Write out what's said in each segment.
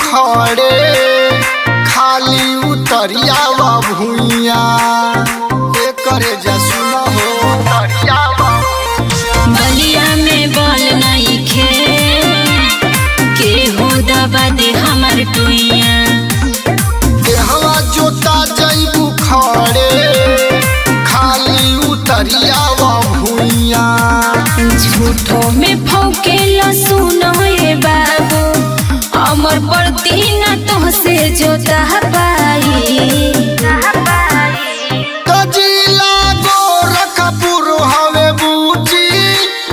खड़े खाली उतरिया भूइया करे जसुन हो उतरिया बलिया में बल नहीं खे के हो दबा दे हमर टुइया देहवा जोता जैबू खड़े खाली उतरिया भूइया झूठो में फौके लसुन हे बाबू अमर पड़ती न तो से जोता पाई कजिला गोरखपुर हवे बूची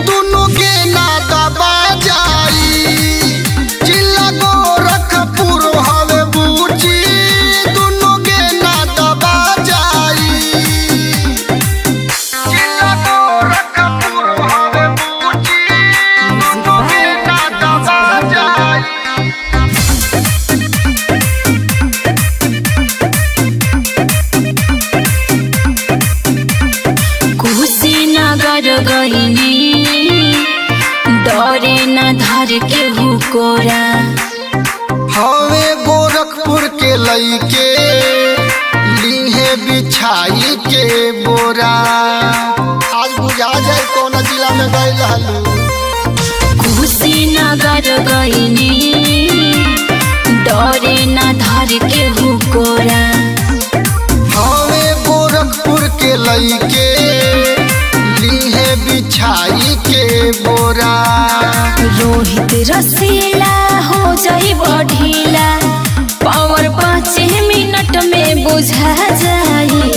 दुनु के ना दबा जाई जिला गोरखपुर हवे बूची दुनु के ना दबा जाई जिला गोरखपुर हवे बूची दुनु के ना दबा जाई कुशीनगर गईनी डरे न धर के हुकोरा हवे गोरखपुर के लइके लीहे बिछाई के बोरा आज बुझा जाए कौन जिला में गए हलू कुशीनगर गईनी डरे न धर के हुकोरा हवे गोरखपुर के लइके लीहे बिछाई के बोरा रोहित रसीला हो जाई बढ़ीला पावर 5 मिनट में बुझा जाई